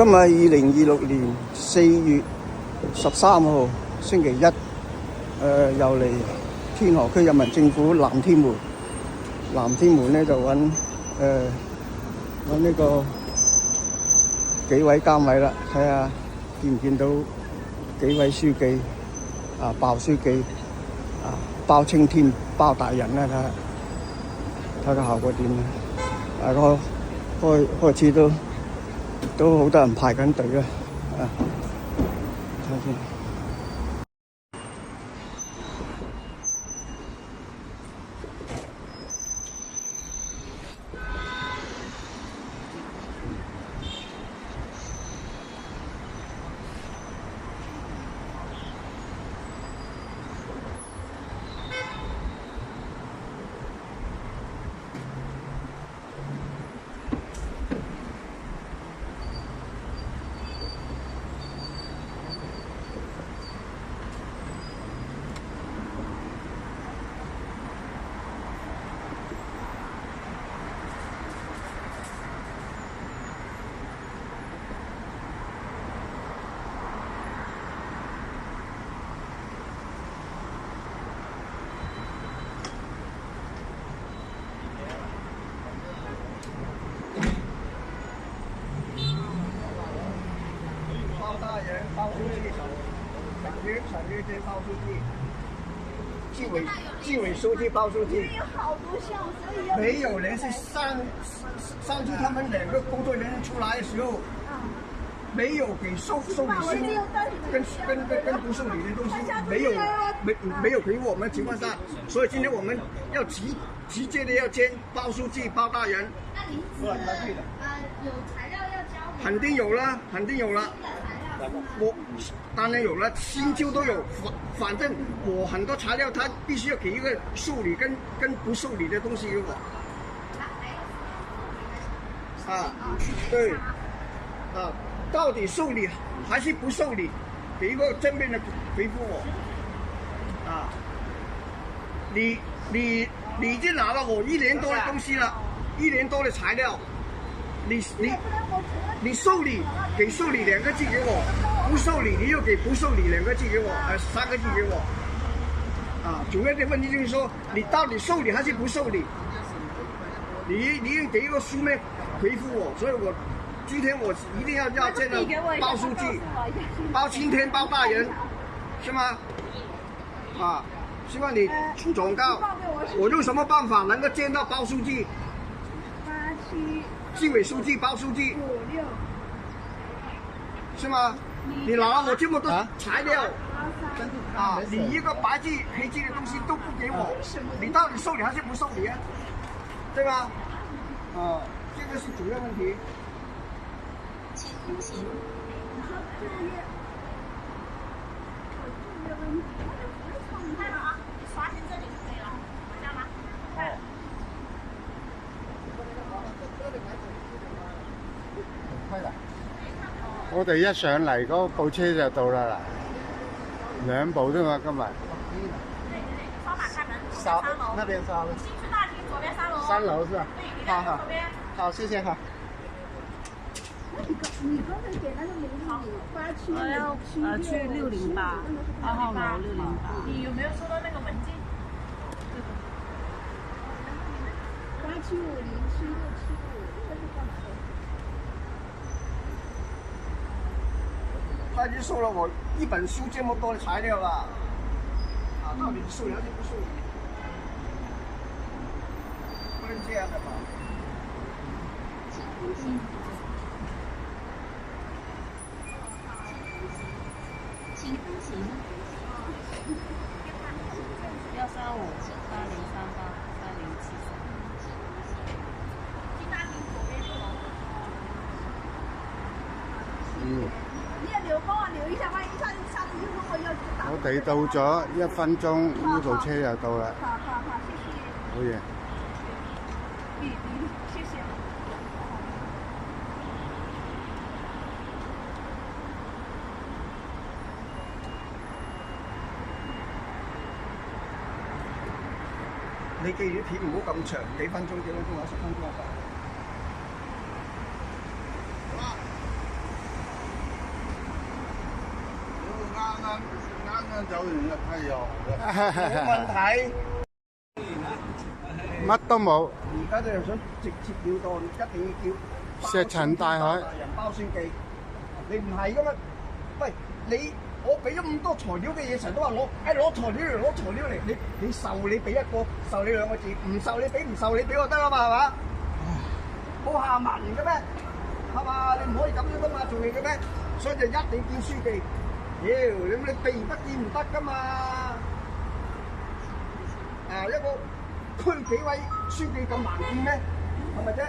今日2026年4月13號星期一，又嚟天河區人民政府南天門。南天門咧就揾呢個幾位監委啦，睇下見唔見到幾位書記啊，鮑書記啊，包青天、包大人啦，睇下效果點啊！大家開始都好多人排緊隊啦，啊，睇下先。包书记，省略这包书记，纪委书记、包书记。有好多项，所以要没有人是上去他们两个工作人员出来的时候，没有给受理书，跟不受理的东西没有给我们的情况下，所以今天我们要直接的要见包书记、包大人。那您有材料要交吗？肯定有了，肯定有了。我当然有了，新旧都有。反正我很多材料，他必须要给一个受理跟不受理的东西给我。啊，对，啊，到底受理还是不受理，给一个正面的回复我。啊，你已经拿了我1年多的东西了，1年多的材料，你受理给受理2个字给我，不受理你又给不受理2个字给我，3个字给我。啊，主要的问题就是说，你到底受理还是不受理？你要给一个书面回复我，所以我今天我一定要见到包书记、包青天、包大人，是吗？啊，希望你转告我用什么办法能够见到包书记、纪委书记、包书记，是吗？你拿了我这么多材料啊，你一个白字黑字的东西都不给我，你到底受理还是不受理啊？对吧？啊，这个是主要问题。刷新这里就可以了，这样吗？我哋一上嚟嗰部車就到啦嗱，2部啫嘛今日。扫码开门，扫3楼。那边扫。进去大厅左边3楼。3楼是吧？对，你看左边。好，谢谢哈。你刚才给那个名字，发去去608，2号楼608。你有没有收到那个文件？87507675，这是干嘛的？他已经收了我1本书这么多的材料了，啊，到底是受理还是不受理？不能这样的吧？请通行。13580383073。进大厅左边6楼。你要留帮我留一下，万一下次又问我要打。我哋到咗1分鐘，呢部車就到啦。好，謝謝。好嘢。謝謝。你記住片唔好咁長，幾分鐘或10分鐘就得。啱走完就批油，冇問題。乜都冇。而家就想直接了當，一定要叫石沉大海人包書記，你唔係噶嘛？喂，我俾咗咁多材料嘅嘢，成日都話攞材料嚟，攞材料嚟，你受你俾一個，受你兩個字，唔受你俾，唔受你俾我得啦嘛，係嘛？冇下文嘅咩？係嘛？你唔可以咁樣噶嘛，做嘢嘅咩？所以就一定叫書記。妖，你避而不見唔得噶嘛？啊，一個區紀委書記咁難見咩？係咪啫？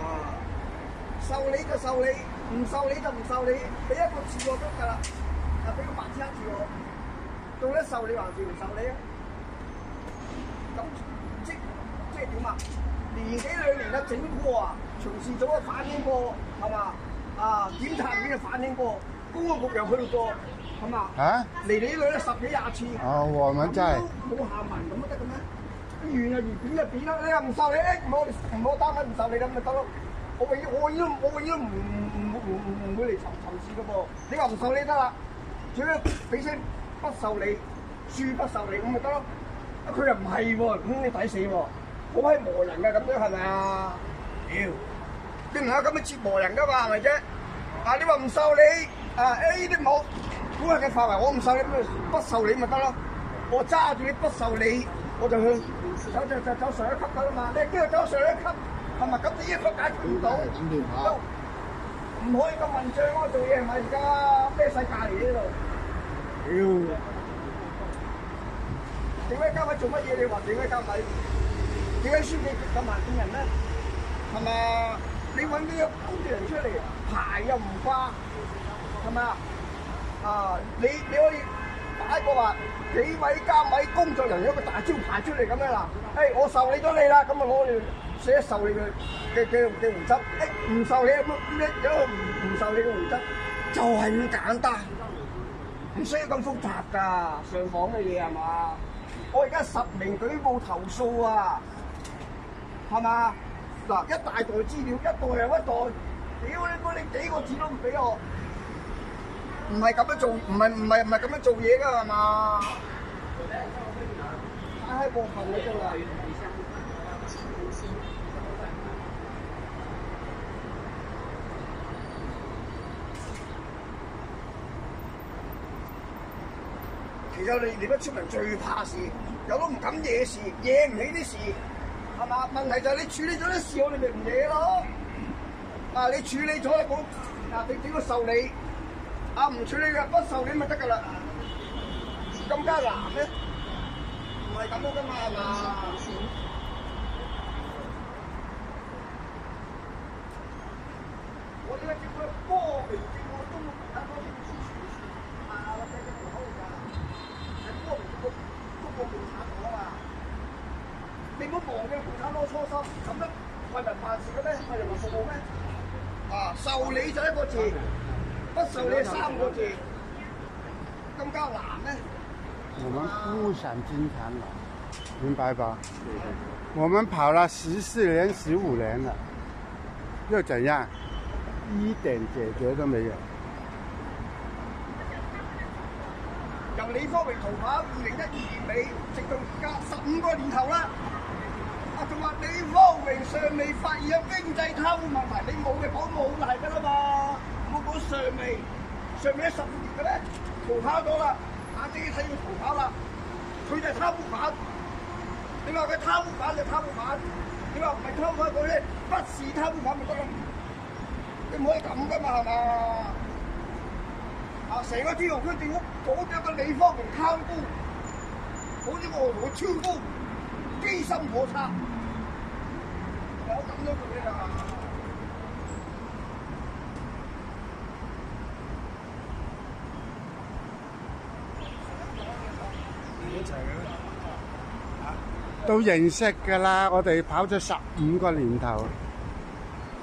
啊，受理就受理，唔受理就唔受理，俾一個字我得㗎啦，啊俾個白紙黑字我，到底受理還是唔受理啊？咁即係點啊？年幾兩年嘅整過啊，巡視組啊反映過，係嘛？啊，檢察院啊反映過，公安局又去過，係嘛？啊？嚟嚟去去10幾20次。哦，我們真係冇下文咁都得嘅咩？完就完，扁就扁啦。你又唔受理，唔好單位唔受理咁咪得咯。我永遠都唔會嚟尋視嘅噃。你話唔受理得啦，最緊俾聲不受理，恕不受理咁咪得咯。佢又唔係喎，咁你抵死喎，好閪磨人嘅咁樣係咪啊？屌，你唔係咁樣折磨人噶嘛係咪啫？啊，你話唔受理啊？呢啲冇估計嘅範圍，我唔受理咁咪不受理咪得咯。我揸住你不受理，我就去走上一級噶啦嘛。你邊度走上一級？係咪咁？呢一個解決唔到，唔可以咁混帳咯。做嘢係咪而家咩世界嚟呢度？屌！點解監委做乜嘢？你話點解監委？點解書記咁難見人咧？係咪？你揾啲工具人出嚟，牌又唔掛，係咪啊？啊！你可以擺個話紀委監委工作人員一個大招牌出嚟咁樣啦。誒，我受理咗你啦，咁啊攞嚟寫受理嘅回執。誒，唔受理咁咩？有個唔受理嘅回執，就係咁簡單，唔需要咁複雜㗎。上訪嘅嘢係嘛？我而家10名舉報投訴啊，係嘛？嗱，一大袋資料，一袋又一袋，屌你幾個字都唔俾我，唔係咁樣做，唔係咁樣做嘢㗎係嘛？太過分啦真係！其實你哋出民最怕事，有都唔敢惹事，惹唔起啲事，係嘛？問題就係你處理咗啲事，我哋咪唔惹咯。啊，你處理咗啦，你點個受理？啊，唔處理嘅不受理咪得㗎啦。咁加難咩？唔係咁樣㗎嘛，係嘛？我點解叫佢波嚟叫我中國共產黨支持啊？或者叫口㗎？係波嚟中國共產黨啊！你唔好忘記共產黨初心，咁樣為民辦事嘅咩？為人民服務咩？啊，受理就一個字，不受理3個字，咁加難咩？我們不想經常了，明白吧？我們跑了14年、15年了，又怎樣？一點解決都沒有。由李科榮逃跑2012年尾，直到而家15個年頭啦。啊，仲話李科榮尚未發現有經濟貪污問題，你冇嘅講冇係㗎啦嘛，冇講尚未喺15年嘅咩？逃跑咗啦，眼睛一睇要逃跑啦，佢就係貪污犯。你話佢貪污犯就貪污犯，你話唔係貪污犯佢咧，不是貪污犯咪得咯？你唔可以咁㗎嘛，係嘛？啊，成個天河區政府嗰隻個李科榮貪污，嗰啲我同佢超高，機心可測，有咁多做嘢㗎。都認識㗎啦，我哋跑咗15個年頭，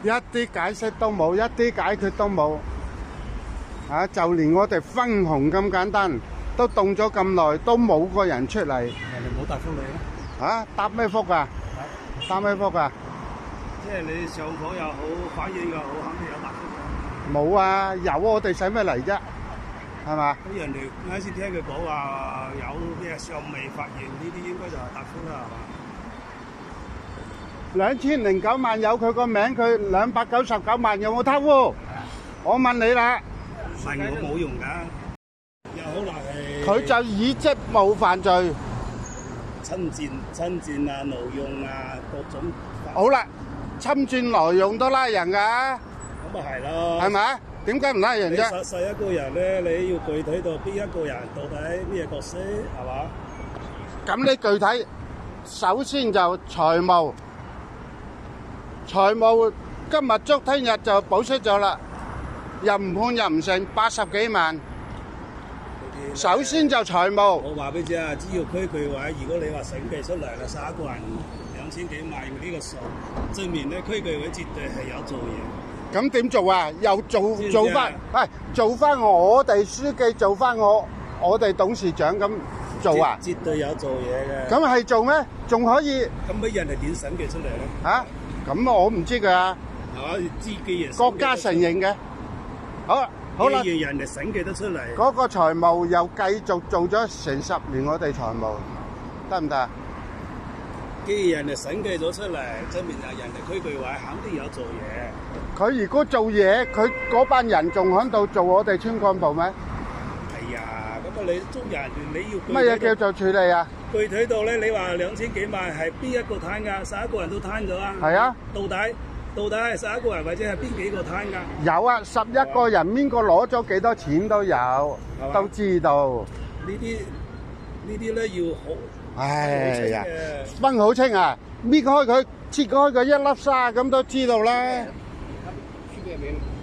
一啲解釋都冇，一啲解決都冇。啊！就連我哋分紅咁簡單，都凍咗咁耐，都冇個人出嚟。人哋冇答覆你咧？啊！答咩覆啊？答咩覆啊？即係你上訪又好，反映又好，肯定有答覆嘅。冇啊！有我哋使咩嚟啫？係嘛？咁人哋啱先聽佢講話有咩尚未發現呢啲，應該就係達官啦，係嘛？2009萬有佢個名，佢299萬有冇貪污？我問你啦。問我冇用㗎，有可能係佢就以職務犯罪。侵佔啊、挪用啊各種。好啦，侵佔挪用都拉人㗎，咁咪係咯。係咪？點解唔拉人啫？你殺一個人咧，你要具體到邊一個人，到底咩角色，係嘛？咁你具體首先就財務今日捉，聽日就保釋咗啦，又唔判又唔成，80幾萬。首先就財務。我話俾你知啊，只要區區委，如果你話審計出嚟啦，11個人2000幾萬呢個數，證明咧區區委絕對係有做嘢。咁點做啊？又做翻，做翻我哋書記，做翻我哋董事長咁做啊？絕對有做嘢嘅。咁係做咩？仲可以？咁乜人係點審計出嚟咧？嚇？咁我唔知㗎。係嘛？既然國家承認嘅。好啦。既然人哋審計得出嚟。嗰個財務又繼續做咗成10年，我哋財務得唔得啊？既然人哋審計咗出嚟，證明係人哋區區委肯定有做嘢。佢如果做嘢，佢嗰班人仲喺度做我哋村幹部咩？係啊，咁啊你捉人你要乜嘢叫做處理啊？具體到咧，你話2000幾萬係邊一個攤㗎？11個人都攤咗啊！係啊。到底係11個人或者係邊幾個攤㗎？有啊，11個人邊個攞咗幾多錢都有，都知道。呢啲咧要好。哎呀，分好清啊！搣開佢，切開佢一粒沙咁都知道啦。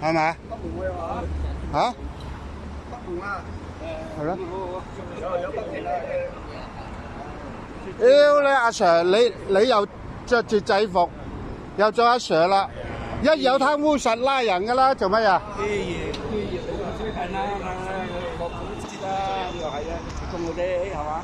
係咪？北門我有啊。嚇？北門啊。係咯。有北門啊。屌你阿 Sir，你又着住制服，又做阿 Sir 啦，一有貪污實拉人㗎啦，做乜呀？啲嘢最近啦，我唔知啦，又係啊，中嗰啲係嘛？